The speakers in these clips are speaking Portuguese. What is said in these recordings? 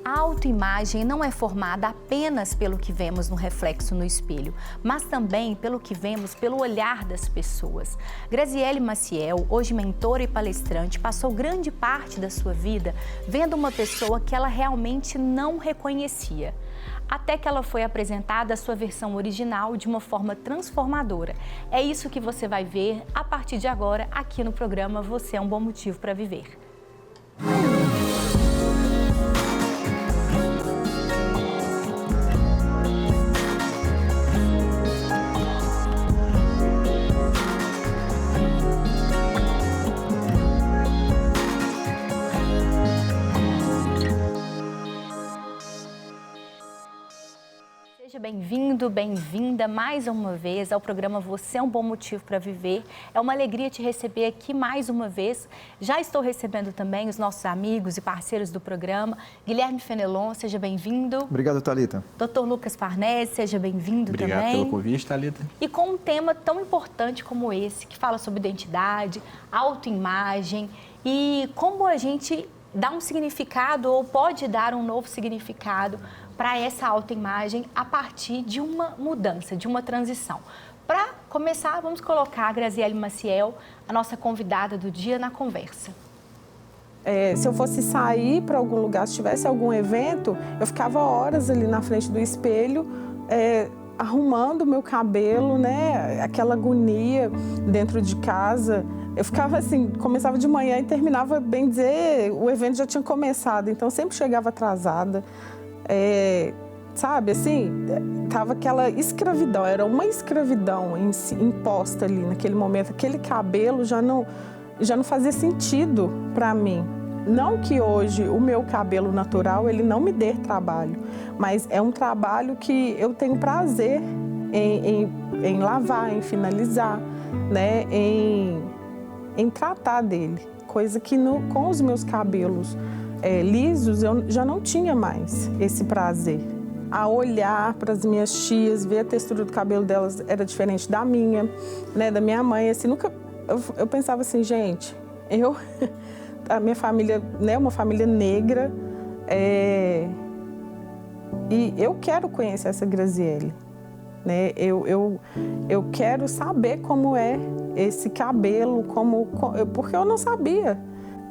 A autoimagem não é formada apenas pelo que vemos no reflexo no espelho, mas também pelo que vemos pelo olhar das pessoas. Graziele Maciel, hoje mentora e palestrante, passou grande parte da sua vida vendo uma pessoa que ela realmente não reconhecia. Até que ela foi apresentada a sua versão original de uma forma transformadora. É isso que você vai ver a partir de agora aqui no programa Você é um Bom Motivo para Viver. Seja bem-vindo, bem-vinda mais uma vez ao programa Você é um Bom Motivo para Viver. É uma alegria te receber aqui mais uma vez. Já estou recebendo também os nossos amigos e parceiros do programa. Guilherme Fenelon, seja bem-vindo. Obrigado, Thalita. Dr. Lucas Farnese, seja bem-vindo também. Obrigado pelo convite, Thalita. E com um tema tão importante como esse, que fala sobre identidade, autoimagem e como a gente dá um significado ou pode dar um novo significado para essa autoimagem a partir de uma mudança, de uma transição. Para começar, vamos colocar a Graziele Maciel, a nossa convidada do dia, na conversa. Se eu fosse sair para algum lugar, se tivesse algum evento, eu ficava horas ali na frente do espelho, arrumando o meu cabelo, né? Aquela agonia dentro de casa. Eu ficava assim, começava de manhã e terminava, bem dizer, o evento já tinha começado, então sempre chegava atrasada. Sabe, assim, tava aquela escravidão, era uma escravidão imposta ali naquele momento. Aquele cabelo já não fazia sentido para mim. Não que hoje o meu cabelo natural, ele não me dê trabalho, mas é um trabalho que eu tenho prazer em lavar, em finalizar, né, em tratar dele. Coisa que com os meus cabelos lisos, eu já não tinha mais esse prazer. A olhar para as minhas tias, ver a textura do cabelo delas era diferente da minha, né, da minha mãe. Assim, eu pensava assim, gente, a minha família, né, uma família negra, e eu quero conhecer essa Graziele, né? Eu quero saber como é esse cabelo, porque eu não sabia.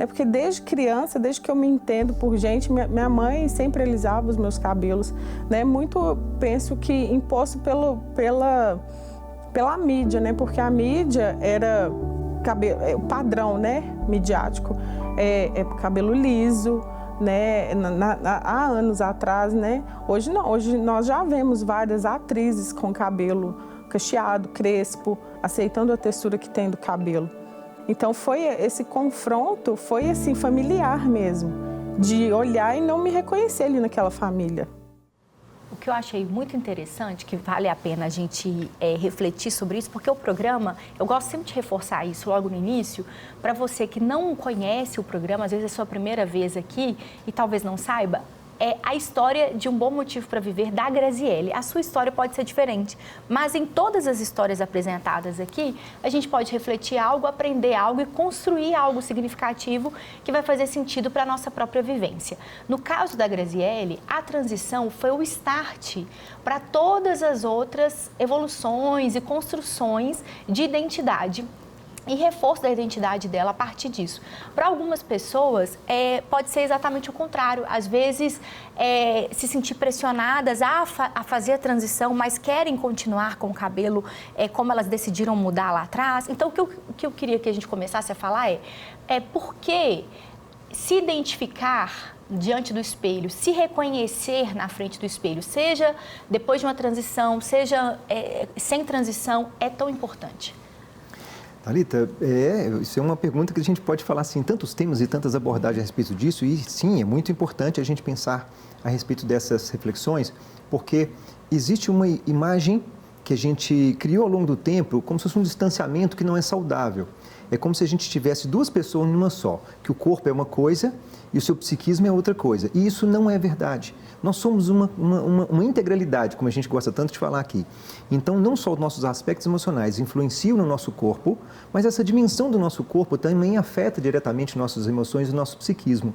Porque desde criança, desde que eu me entendo por gente, minha mãe sempre alisava os meus cabelos, né? Muito, penso que imposto pela mídia, né? Porque a mídia era o padrão, né? Midiático, cabelo liso, né? Há anos atrás, né? Hoje não, hoje nós já vemos várias atrizes com cabelo cacheado, crespo, aceitando a textura que tem do cabelo. Então esse confronto foi assim familiar mesmo, de olhar e não me reconhecer ali naquela família. O que eu achei muito interessante, que vale a pena a gente refletir sobre isso, porque o programa, eu gosto sempre de reforçar isso logo no início, para você que não conhece o programa, às vezes é a sua primeira vez aqui e talvez não saiba, é a história de um bom motivo para viver da Graziele. A sua história pode ser diferente, mas em todas as histórias apresentadas aqui, a gente pode refletir algo, aprender algo e construir algo significativo que vai fazer sentido para a nossa própria vivência. No caso da Graziele, a transição foi o start para todas as outras evoluções e construções de identidade e reforço da identidade dela a partir disso. Para algumas pessoas, pode ser exatamente o contrário. Às vezes, se sentir pressionadas a fazer a transição, mas querem continuar com o cabelo como elas decidiram mudar lá atrás. Então, o que eu queria que a gente começasse a falar por que se identificar diante do espelho, se reconhecer na frente do espelho, seja depois de uma transição, seja sem transição, é tão importante. Thalita, isso é uma pergunta que a gente pode falar assim, tantos temas e tantas abordagens a respeito disso, e sim, é muito importante a gente pensar a respeito dessas reflexões, porque existe uma imagem que a gente criou ao longo do tempo, como se fosse um distanciamento que não é saudável. É como se a gente tivesse duas pessoas numa só, que o corpo é uma coisa e o seu psiquismo é outra coisa. E isso não é verdade. Nós somos uma integralidade, como a gente gosta tanto de falar aqui. Então, não só os nossos aspectos emocionais influenciam no nosso corpo, mas essa dimensão do nosso corpo também afeta diretamente nossas emoções e nosso psiquismo.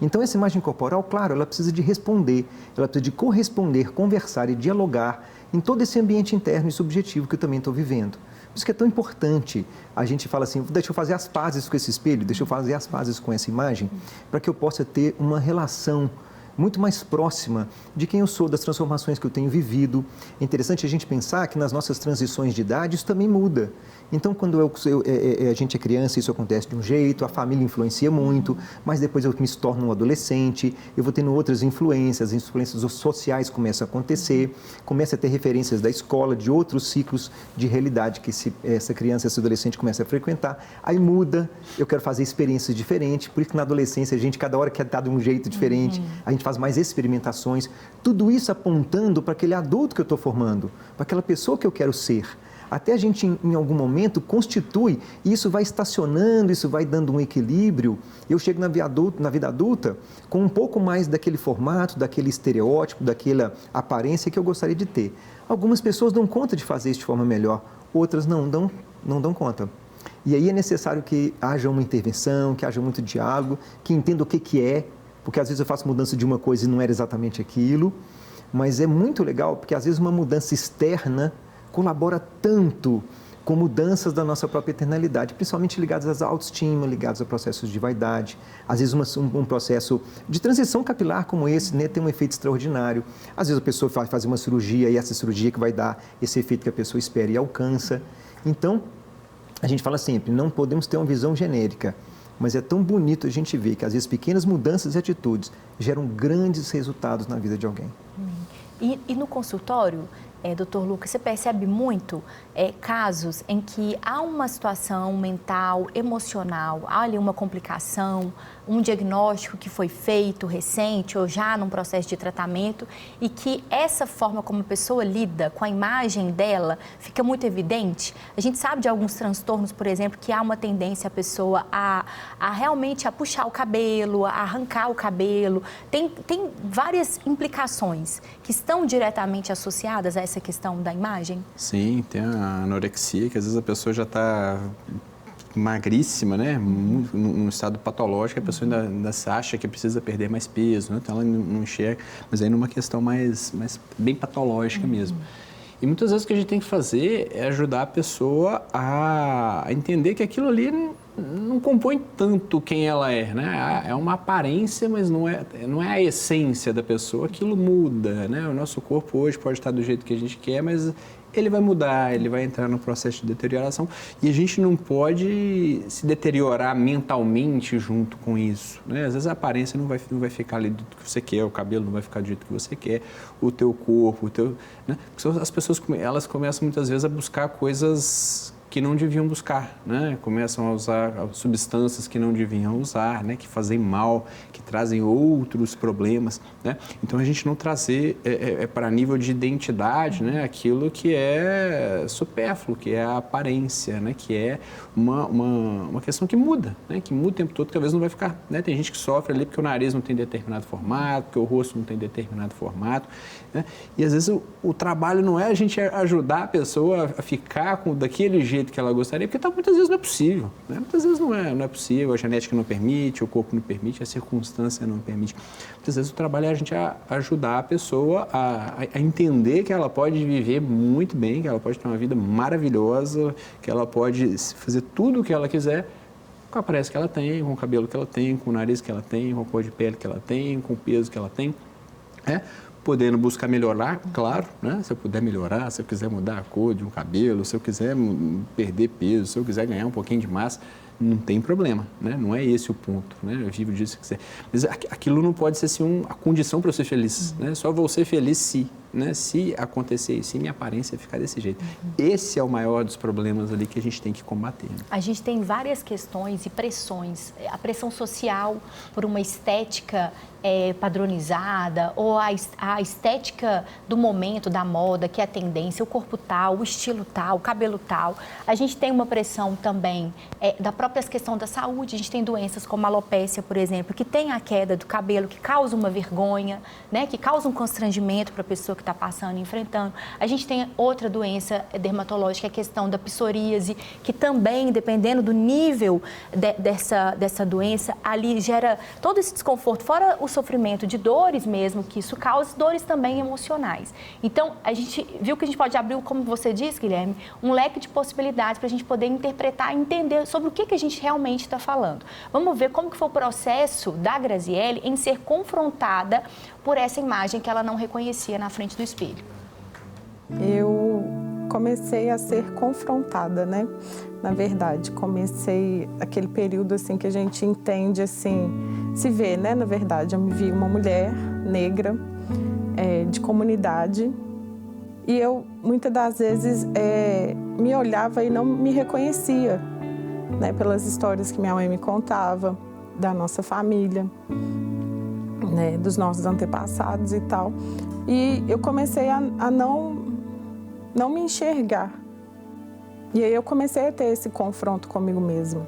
Então, essa imagem corporal, claro, ela precisa de responder, ela precisa de corresponder, conversar e dialogar em todo esse ambiente interno e subjetivo que eu também estou vivendo. Por isso que é tão importante a gente falar assim, deixa eu fazer as pazes com esse espelho, deixa eu fazer as pazes com essa imagem, para que eu possa ter uma relação muito mais próxima de quem eu sou, das transformações que eu tenho vivido. É interessante a gente pensar que nas nossas transições de idade isso também muda. Então, quando a gente é criança, isso acontece de um jeito, a família influencia muito, mas depois eu me torno um adolescente, eu vou tendo outras influências, as influências sociais começam a acontecer, começa a ter referências da escola, de outros ciclos de realidade que essa criança, esse adolescente começa a frequentar, aí muda, eu quero fazer experiências diferentes, por isso que na adolescência a gente cada hora quer estar de um jeito diferente, a gente faz mais experimentações, tudo isso apontando para aquele adulto que eu estou formando, para aquela pessoa que eu quero ser. Até a gente, em algum momento, constitui, e isso vai estacionando, isso vai dando um equilíbrio. Eu chego na vida adulta com um pouco mais daquele formato, daquele estereótipo, daquela aparência que eu gostaria de ter. Algumas pessoas dão conta de fazer isso de forma melhor, outras não dão conta. E aí é necessário que haja uma intervenção, que haja muito diálogo, que entenda o que é, porque às vezes eu faço mudança de uma coisa e não era exatamente aquilo, mas é muito legal, porque às vezes uma mudança externa colabora tanto com mudanças da nossa própria eternalidade, principalmente ligadas à autoestima, ligadas a processos de vaidade. Às vezes um processo de transição capilar como esse, né, tem um efeito extraordinário. Às vezes a pessoa vai fazer uma cirurgia e essa cirurgia que vai dar esse efeito que a pessoa espera e alcança. Então, a gente fala sempre, não podemos ter uma visão genérica, mas é tão bonito a gente ver que às vezes pequenas mudanças e atitudes geram grandes resultados na vida de alguém. E no consultório, doutor Lucas, você percebe muito casos em que há uma situação mental, emocional, há ali uma complicação, um diagnóstico que foi feito recente ou já num processo de tratamento e que essa forma como a pessoa lida com a imagem dela fica muito evidente. A gente sabe de alguns transtornos, por exemplo, que há uma tendência a pessoa a realmente a puxar o cabelo, a arrancar o cabelo. Tem várias implicações que estão diretamente associadas a essa questão da imagem? Sim, tem a anorexia, que às vezes a pessoa já está magríssima, né? Num estado patológico, a pessoa ainda se acha que precisa perder mais peso, né? Então ela não enxerga, mas aí numa questão mais bem patológica mesmo. E muitas vezes o que a gente tem que fazer é ajudar a pessoa a entender que aquilo ali não compõe tanto quem ela é, né? É uma aparência, mas não é a essência da pessoa, aquilo muda, né? O nosso corpo hoje pode estar do jeito que a gente quer, mas ele vai mudar, ele vai entrar no processo de deterioração e a gente não pode se deteriorar mentalmente junto com isso, né? Às vezes a aparência não vai ficar ali do que você quer, o cabelo não vai ficar do jeito que você quer, o teu corpo, né? Porque as pessoas, elas começam muitas vezes a buscar coisas que não deviam buscar, né? Começam a usar substâncias que não deviam usar, né? Que fazem mal, que trazem outros problemas, né? Então, a gente não trazer para nível de identidade, né? Aquilo que é supérfluo, que é a aparência, né? Que é uma questão que muda, né? Que muda o tempo todo, que às vezes não vai ficar, né? Tem gente que sofre ali porque o nariz não tem determinado formato, porque o rosto não tem determinado formato, né? E às vezes o trabalho não é a gente ajudar a pessoa a ficar daquele jeito que ela gostaria, porque muitas vezes não é possível, né? Muitas vezes não é possível, a genética não permite, o corpo não permite, a circunstância não permite. Muitas vezes o trabalho é a gente ajudar a pessoa a entender que ela pode viver muito bem, que ela pode ter uma vida maravilhosa, que ela pode fazer tudo o que ela quiser com a aparência que ela tem, com o cabelo que ela tem, com o nariz que ela tem, com a cor de pele que ela tem, com o peso que ela tem, podendo buscar melhorar, claro, né? Se eu puder melhorar, se eu quiser mudar a cor de um cabelo, se eu quiser perder peso, se eu quiser ganhar um pouquinho de massa, não tem problema, né? Não é esse o ponto, né? Eu vivo disso que quiser. Mas aquilo não pode ser assim, a condição para eu ser feliz, né? Só vou ser feliz se acontecer isso, se minha aparência ficar desse jeito. Esse é o maior dos problemas ali que a gente tem que combater. Né? A gente tem várias questões e pressões. A pressão social por uma estética padronizada ou a estética do momento, da moda, que é a tendência, o corpo tal, o estilo tal, o cabelo tal. A gente tem uma pressão também da própria questão da saúde. A gente tem doenças como a alopécia, por exemplo, que tem a queda do cabelo, que causa uma vergonha, né? Que causa um constrangimento para a pessoa que está passando, enfrentando. A gente tem outra doença dermatológica, a questão da psoríase, que também, dependendo do nível dessa doença, ali gera todo esse desconforto, fora o sofrimento de dores mesmo, que isso causa, dores também emocionais. Então, a gente viu que a gente pode abrir, como você disse, Guilherme, um leque de possibilidades para a gente poder interpretar e entender sobre o que a gente realmente está falando. Vamos ver como que foi o processo da Graziele em ser confrontada por essa imagem que ela não reconhecia na frente do espelho. Eu comecei a ser confrontada, né? Na verdade, comecei aquele período assim que a gente entende assim, se vê, né? Na verdade, eu me vi uma mulher negra, de comunidade, e eu muitas das vezes me olhava e não me reconhecia, né? Pelas histórias que minha mãe me contava da nossa família, né? Dos nossos antepassados e tal. E eu comecei a não me enxergar. E aí eu comecei a ter esse confronto comigo mesma,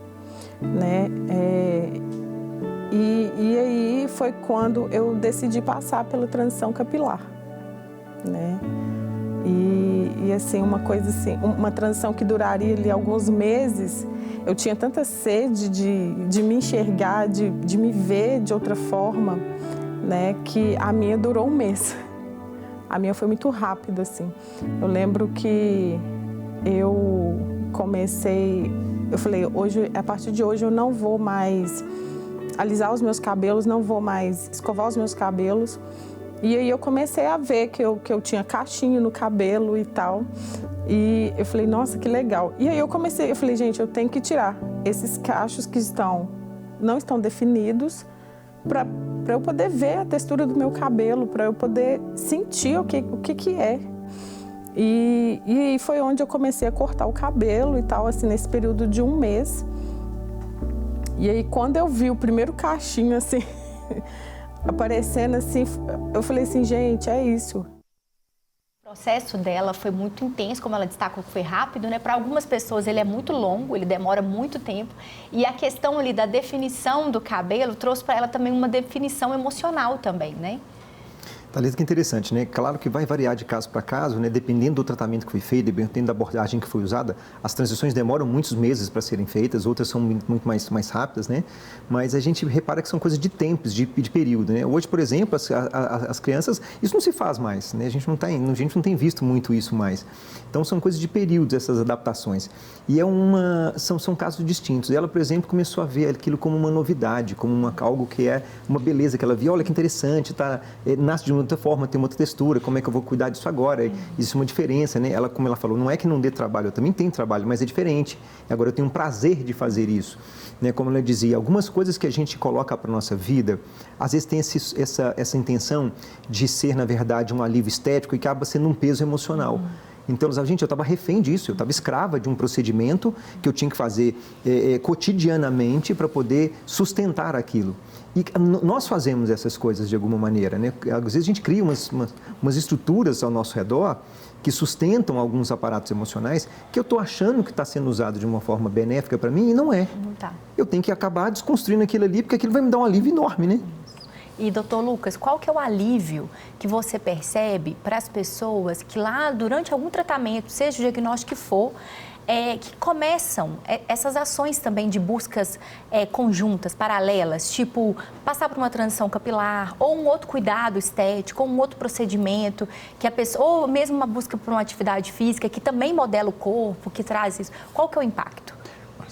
né? E aí foi quando eu decidi passar pela transição capilar, né? E assim, uma coisa assim, uma transição que duraria ali alguns meses. Eu tinha tanta sede de me enxergar, de me ver de outra forma, né? Que a minha durou um mês. A minha foi muito rápida, assim. Eu lembro que eu comecei, eu falei, a partir de hoje eu não vou mais alisar os meus cabelos, não vou mais escovar os meus cabelos. E aí eu comecei a ver que eu tinha cachinho no cabelo e tal. E eu falei, nossa, que legal. E aí eu falei, gente, eu tenho que tirar esses cachos que não estão definidos para eu poder ver a textura do meu cabelo, para eu poder sentir o que é. E foi onde eu comecei a cortar o cabelo e tal, assim, nesse período de um mês. E aí, quando eu vi o primeiro cachinho, assim, aparecendo, assim, eu falei assim, gente, é isso. O processo dela foi muito intenso, como ela destacou que foi rápido, né? Para algumas pessoas ele é muito longo, ele demora muito tempo. E a questão ali da definição do cabelo trouxe para ela também uma definição emocional também, né? Thalita, que interessante, né? Claro que vai variar de caso para caso, né? Dependendo do tratamento que foi feito, dependendo da abordagem que foi usada, as transições demoram muitos meses para serem feitas, outras são muito mais rápidas, né? Mas a gente repara que são coisas de tempos, de período, né? Hoje, por exemplo, as crianças, isso não se faz mais, né? A gente não tem visto muito isso mais. Então, são coisas de períodos, essas adaptações. E são casos distintos. Ela, por exemplo, começou a ver aquilo como uma novidade, como algo que é uma beleza que ela via. Olha que interessante, nasce de uma outra forma, tem uma outra textura, como é que eu vou cuidar disso agora? Existe uma diferença, né? Ela, como ela falou, não é que não dê trabalho, eu também tenho trabalho, mas é diferente. Agora eu tenho um prazer de fazer isso. Né? Como ela dizia, algumas coisas que a gente coloca para a nossa vida, às vezes tem essa intenção de ser, na verdade, um alívio estético e acaba sendo um peso emocional. Então, gente, eu estava refém disso, eu estava escrava de um procedimento que eu tinha que fazer cotidianamente para poder sustentar aquilo. E nós fazemos essas coisas de alguma maneira, né? Às vezes a gente cria umas estruturas ao nosso redor que sustentam alguns aparatos emocionais que eu estou achando que está sendo usado de uma forma benéfica para mim e não é. Não tá. Eu tenho que acabar desconstruindo aquilo ali, porque aquilo vai me dar um alívio enorme, né? E, doutor Lucas, qual que é o alívio que você percebe para as pessoas que lá, durante algum tratamento, seja o diagnóstico que for, que começam essas ações também de buscas conjuntas, paralelas, tipo passar por uma transição capilar, ou um outro cuidado estético, ou um outro procedimento, que a pessoa, ou mesmo uma busca por uma atividade física que também modela o corpo, que traz isso. Qual que é o impacto?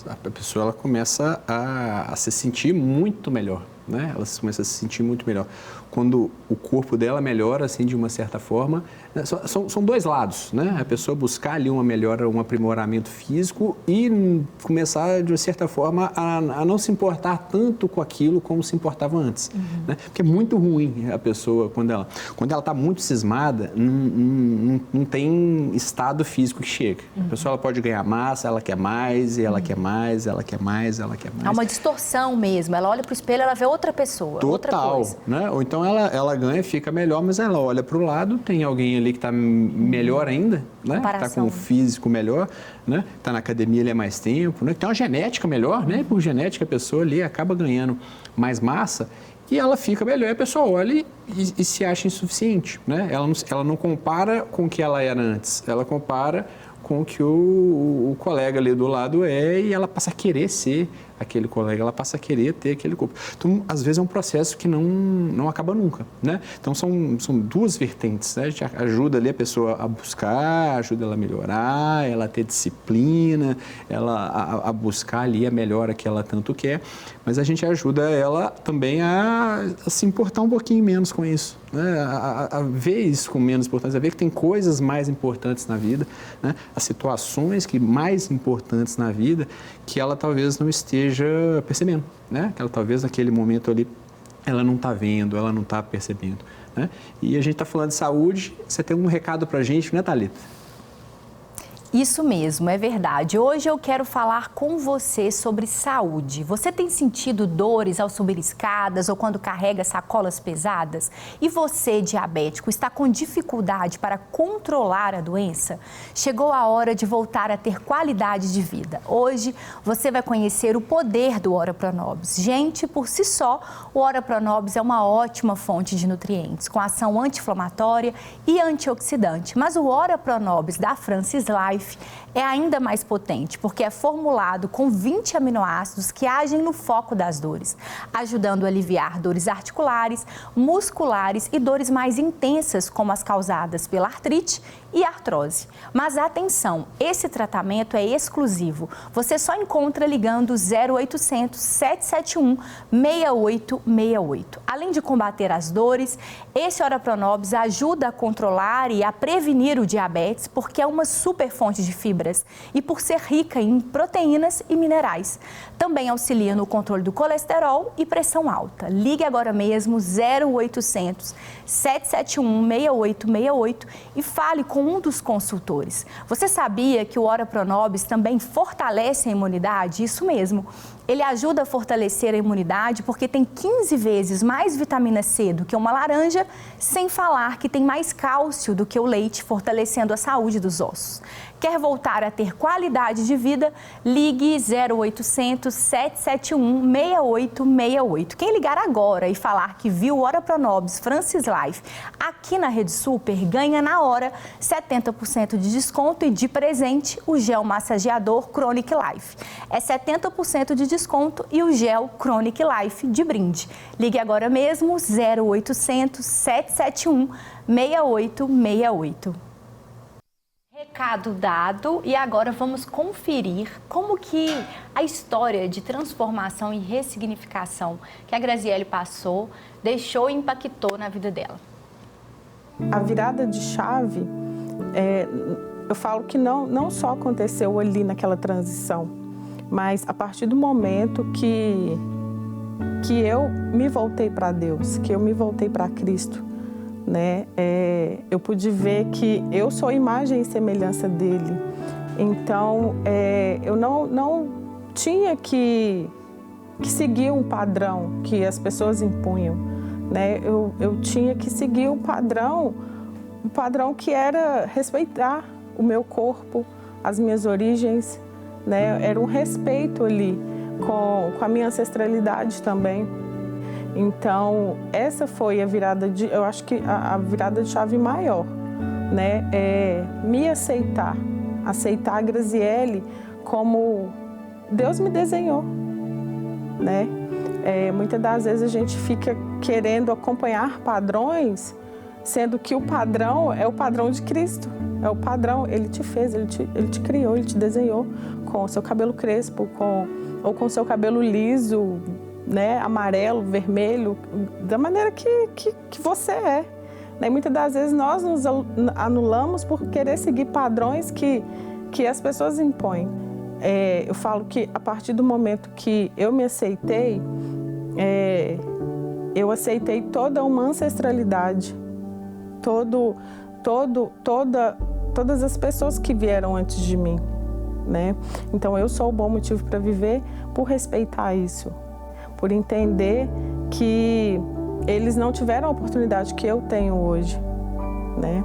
A pessoa ela começa a se sentir muito melhor, né? Ela começa a se sentir muito melhor. Quando o corpo dela melhora, assim, de uma certa forma, né? São dois lados, né? A pessoa buscar ali uma melhora, um aprimoramento físico e começar, de uma certa forma, a não se importar tanto com aquilo como se importava antes, né? Porque é muito ruim a pessoa, quando ela está muito cismada, não tem estado físico que chega. A pessoa ela pode ganhar massa, ela quer mais, e ela quer mais, ela quer mais, ela quer mais. Há uma distorção mesmo, ela olha para o espelho, ela vê outra pessoa, total, outra coisa. Né? Ou então ela ganha, fica melhor, mas ela olha para o lado, tem alguém ali que está melhor ainda, né? Está com o físico melhor, né? Está na academia ali há mais tempo, né? Tem uma genética melhor, né? Por genética a pessoa ali acaba ganhando mais massa e ela fica melhor, e a pessoa olha e se acha insuficiente, né? Ela não compara com o que ela era antes, ela compara com o que o colega ali do lado é, e ela passa a querer ser aquele colega, ela passa a querer ter aquele corpo. Então, às vezes é um processo que não acaba nunca, né? Então, são duas vertentes, né? A gente ajuda ali a pessoa a buscar, ajuda ela a melhorar, ela a ter disciplina, ela a buscar ali a melhora que ela tanto quer, mas a gente ajuda ela também a se importar um pouquinho menos com isso, né? A ver isso com menos importância, a ver que tem coisas mais importantes na vida, né? As situações mais importantes na vida que ela talvez não esteja percebendo, né? Que ela talvez naquele momento ali ela não está vendo, ela não está percebendo, né? E a gente está falando de saúde, você tem um recado para a gente, né, Thalita? Isso mesmo, é verdade. Hoje eu quero falar com você sobre saúde. Você tem sentido dores ao subir escadas ou quando carrega sacolas pesadas? E você, diabético, está com dificuldade para controlar a doença? Chegou a hora de voltar a ter qualidade de vida. Hoje você vai conhecer o poder do Ora Pronobis. Gente, por si só, o Ora Pronobis é uma ótima fonte de nutrientes, com ação anti-inflamatória e antioxidante. Mas o Ora Pronobis da Francis Life é ainda mais potente, porque é formulado com 20 aminoácidos que agem no foco das dores, ajudando a aliviar dores articulares, musculares e dores mais intensas, como as causadas pela artrite e artrose. Mas atenção, esse tratamento é exclusivo. Você só encontra ligando 0800 771 6868. Além de combater as dores, esse Ora Pronobis ajuda a controlar e a prevenir o diabetes, porque é uma super fonte de fibras e por ser rica em proteínas e minerais. Também auxilia no controle do colesterol e pressão alta. Ligue agora mesmo 0800 771 6868 e fale com um dos consultores. Você sabia que o Ora Pronobis também fortalece a imunidade? Isso mesmo. Ele ajuda a fortalecer a imunidade porque tem 15 vezes mais vitamina C do que uma laranja, sem falar que tem mais cálcio do que o leite, fortalecendo a saúde dos ossos. Quer voltar a ter qualidade de vida? Ligue 0800 771 6868. Quem ligar agora e falar que viu o Ora Pronobis Francis Life aqui na Rede Super, ganha na hora 70% de desconto e de presente o gel massageador Chronic Life. É 70% de desconto e o gel Chronic Life de brinde. Ligue agora mesmo 0800 771 6868. Recado dado, e agora vamos conferir como que a história de transformação e ressignificação que a Graziele passou, deixou e impactou na vida dela. A virada de chave, eu falo que não só aconteceu ali naquela transição, mas a partir do momento que eu me voltei para Deus, que eu me voltei para Cristo, né? Eu pude ver que eu sou imagem e semelhança dele. Então, eu não tinha que seguir um padrão que as pessoas impunham, né? Eu tinha que seguir o padrão que era respeitar o meu corpo, as minhas origens, né? Era um respeito ali com a minha ancestralidade também. Então, essa foi a virada eu acho que a virada de chave maior, né? Me aceitar a Graziele como Deus me desenhou, né? Muitas das vezes a gente fica querendo acompanhar padrões, sendo que o padrão é o padrão de Cristo, é o padrão, Ele te fez, Ele te criou, Ele te desenhou com o seu cabelo crespo, ou com o seu cabelo liso, né, amarelo, vermelho, da maneira que você é. E muitas das vezes nós nos anulamos por querer seguir padrões que as pessoas impõem. Eu falo que a partir do momento que eu me aceitei, eu aceitei toda uma ancestralidade, todas as pessoas que vieram antes de mim, né? Então eu sou o bom motivo para viver por respeitar isso, por entender que eles não tiveram a oportunidade que eu tenho hoje, né?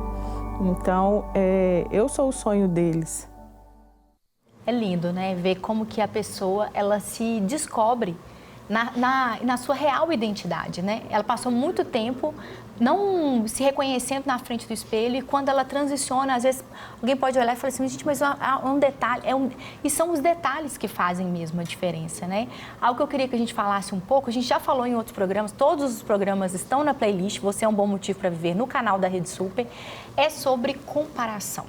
Então, eu sou o sonho deles. É lindo, né? Ver como que a pessoa, ela se descobre na sua real identidade, né? Ela passou muito tempo não se reconhecendo na frente do espelho, e quando ela transiciona, às vezes alguém pode olhar e falar assim, gente, mas é um detalhe, e são os detalhes que fazem mesmo a diferença, né? Algo que eu queria que a gente falasse um pouco, a gente já falou em outros programas, todos os programas estão na playlist, Você é um Bom Motivo para Viver, no canal da Rede Super, é sobre comparação.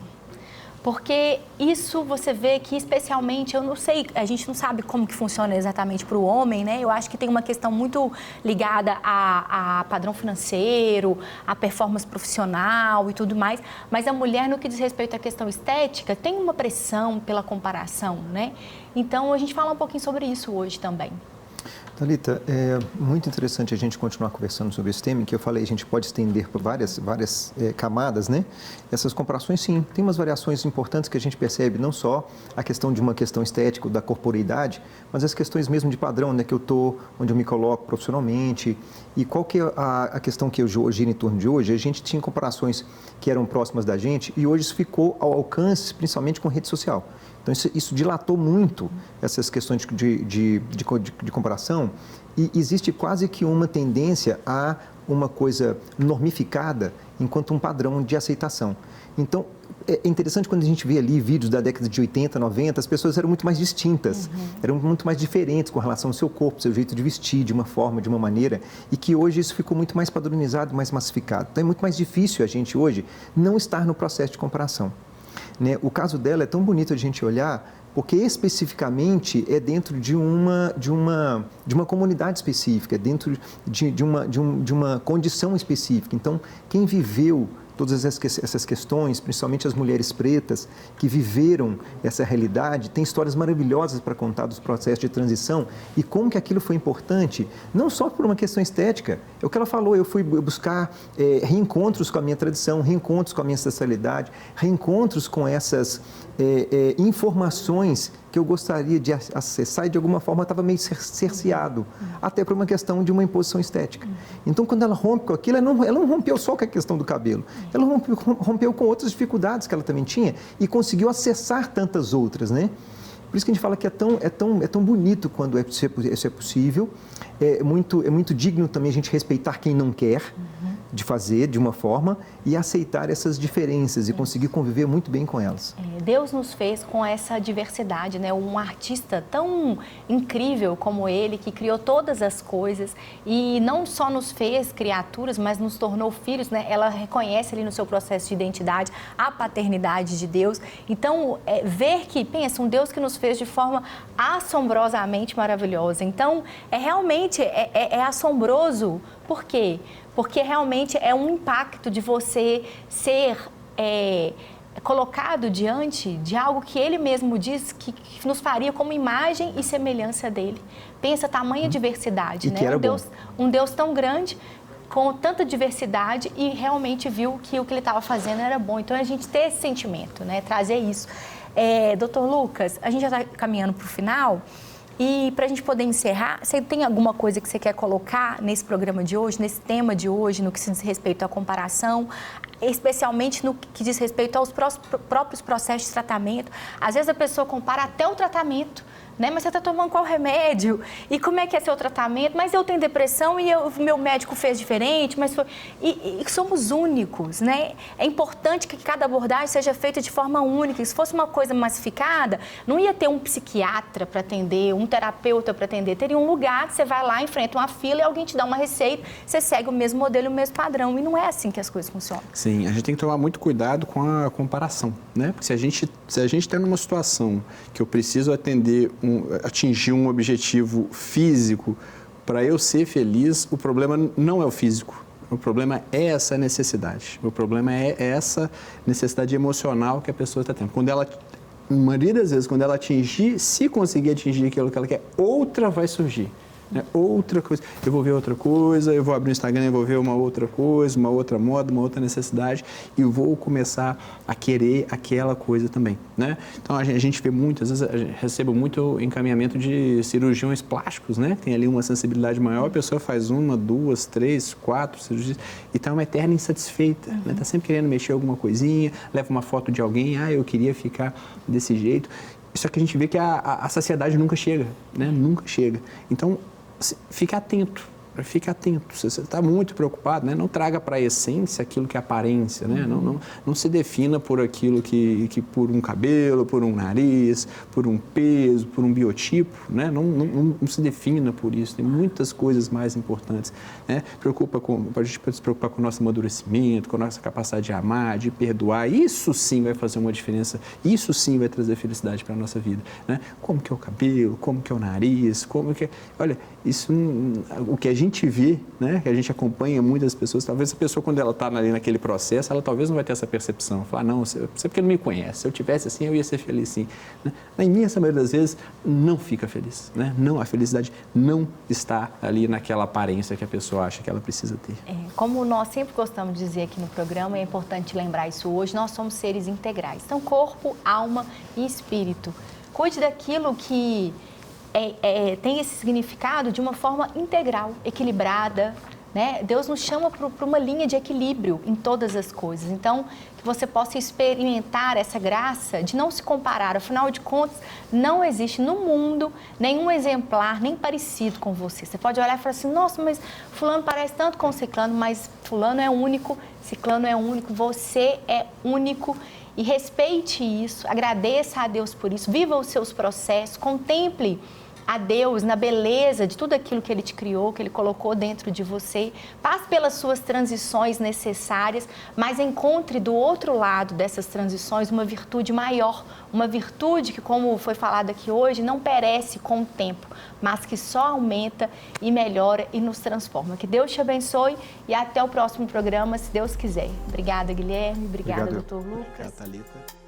Porque isso você vê que, especialmente, eu não sei, a gente não sabe como que funciona exatamente para o homem, né? Eu acho que tem uma questão muito ligada a padrão financeiro, a performance profissional e tudo mais, mas a mulher, no que diz respeito à questão estética, tem uma pressão pela comparação, né? Então, a gente fala um pouquinho sobre isso hoje também. Thalita, é muito interessante a gente continuar conversando sobre esse tema, que eu falei, a gente pode estender por várias camadas, né? Essas comparações, sim, tem umas variações importantes que a gente percebe, não só a questão de uma questão estética, da corporeidade, mas as questões mesmo de padrão, né? Que eu estou, onde eu me coloco profissionalmente, e qual que é a questão que eu giro em torno de hoje? A gente tinha comparações que eram próximas da gente, e hoje isso ficou ao alcance, principalmente com rede social. Então, isso dilatou muito essas questões de comparação, e existe quase que uma tendência a uma coisa normificada enquanto um padrão de aceitação. Então, é interessante quando a gente vê ali vídeos da década de 80, 90, as pessoas eram muito mais distintas, eram muito mais diferentes com relação ao seu corpo, seu jeito de vestir, de uma forma, de uma maneira, e que hoje isso ficou muito mais padronizado, mais massificado. Então, é muito mais difícil a gente hoje não estar no processo de comparação. Né? O caso dela é tão bonito a gente olhar, porque especificamente é dentro de uma comunidade específica, dentro de uma condição específica. Então, quem viveu todas essas questões, principalmente as mulheres pretas que viveram essa realidade, tem histórias maravilhosas para contar dos processos de transição e como que aquilo foi importante, não só por uma questão estética. É o que ela falou, eu fui buscar reencontros com a minha tradição, reencontros com a minha ancestralidade, reencontros com essas informações que eu gostaria de acessar e de alguma forma estava meio cerceado, até por uma questão de uma imposição estética. Então, quando ela rompe com aquilo, ela não rompeu só com a questão do cabelo, ela rompeu com outras dificuldades que ela também tinha e conseguiu acessar tantas outras, né? Por isso que a gente fala que é tão bonito quando isso é possível, é muito digno também a gente respeitar quem não quer, de fazer de uma forma e aceitar essas diferenças e conseguir conviver muito bem com elas. Deus nos fez com essa diversidade, né? Um artista tão incrível como ele, que criou todas as coisas e não só nos fez criaturas, mas nos tornou filhos, né? Ela reconhece ali no seu processo de identidade a paternidade de Deus. Então, ver que, pensa, um Deus que nos fez de forma assombrosamente maravilhosa. Então, realmente assombroso. Por quê? Porque realmente é um impacto de você ser colocado diante de algo que ele mesmo diz que nos faria como imagem e semelhança dele. Pensa, tamanha diversidade, né? Um Deus tão grande, com tanta diversidade, e realmente viu que o que ele estava fazendo era bom. Então, a gente ter esse sentimento, né? Trazer isso. Doutor Lucas, a gente já está caminhando para o final. E para a gente poder encerrar, você tem alguma coisa que você quer colocar nesse programa de hoje, nesse tema de hoje, no que diz respeito à comparação, especialmente no que diz respeito aos próprios processos de tratamento? Às vezes a pessoa compara até o tratamento, né? Mas você está tomando qual remédio? E como é que é seu tratamento? Mas eu tenho depressão e meu médico fez diferente, mas foi... E somos únicos, né? É importante que cada abordagem seja feita de forma única. Se fosse uma coisa massificada, não ia ter um psiquiatra para atender, um terapeuta para atender. Teria um lugar que você vai lá, enfrenta uma fila e alguém te dá uma receita, você segue o mesmo modelo, o mesmo padrão. E não é assim que as coisas funcionam. Sim, a gente tem que tomar muito cuidado com a comparação, né? Porque se a gente está numa situação que eu preciso atingir um objetivo físico para eu ser feliz, o problema não é o físico. O problema é essa necessidade. O problema é essa necessidade emocional que a pessoa está tendo. Na maioria das vezes, quando ela se conseguir atingir aquilo que ela quer, outra vai surgir. Né? Outra coisa, eu vou ver outra coisa, eu vou abrir o Instagram e vou ver uma outra coisa, uma outra moda, uma outra necessidade e vou começar a querer aquela coisa também, né? Então a gente vê muitas vezes, recebo muito encaminhamento de cirurgiões plásticos, né? Tem ali uma sensibilidade maior, a pessoa faz 1, 2, 3, 4 cirurgias e está uma eterna insatisfeita, né? Está sempre querendo mexer alguma coisinha, leva uma foto de alguém, eu queria ficar desse jeito. Só que a gente vê que a saciedade nunca chega, né? Nunca chega. Então, assim, fique atento. Fique atento, se você está muito preocupado, né? Não traga para a essência aquilo que é aparência, né? Não se defina por aquilo que por um cabelo, por um nariz, por um peso, por um biotipo, né? Não se defina por isso, tem muitas coisas mais importantes, né? A gente pode se preocupar com o nosso amadurecimento, com a nossa capacidade de amar, de perdoar, isso sim vai fazer uma diferença, isso sim vai trazer felicidade para a nossa vida, né? Como que é o cabelo, como que é o nariz, como que é... Olha, isso, o que a gente vê, né, que a gente acompanha muitas pessoas, talvez a pessoa, quando ela está ali naquele processo, ela talvez não vai ter essa percepção. Falar, não, você porque não me conhece, se eu tivesse assim, eu ia ser feliz sim. Né? Na imensa maioria das vezes, não fica feliz. Né? Não, a felicidade não está ali naquela aparência que a pessoa acha que ela precisa ter. Como nós sempre gostamos de dizer aqui no programa, é importante lembrar isso hoje, nós somos seres integrais. Então, corpo, alma e espírito. Cuide daquilo que... tem esse significado de uma forma integral, equilibrada, né? Deus nos chama para uma linha de equilíbrio em todas as coisas. Então, que você possa experimentar essa graça de não se comparar. Afinal de contas, não existe no mundo nenhum exemplar, nem parecido com você. Você pode olhar e falar assim, nossa, mas fulano parece tanto com ciclano, mas fulano é único, ciclano é único, você é único. E respeite isso, agradeça a Deus por isso, viva os seus processos, contemple a Deus na beleza de tudo aquilo que Ele te criou, que Ele colocou dentro de você. Passe pelas suas transições necessárias, mas encontre do outro lado dessas transições uma virtude maior, uma virtude que, como foi falado aqui hoje, não perece com o tempo, mas que só aumenta e melhora e nos transforma. Que Deus te abençoe e até o próximo programa, se Deus quiser. Obrigada, Guilherme. Obrigada, Dr. Lucas. Obrigado, Thalita.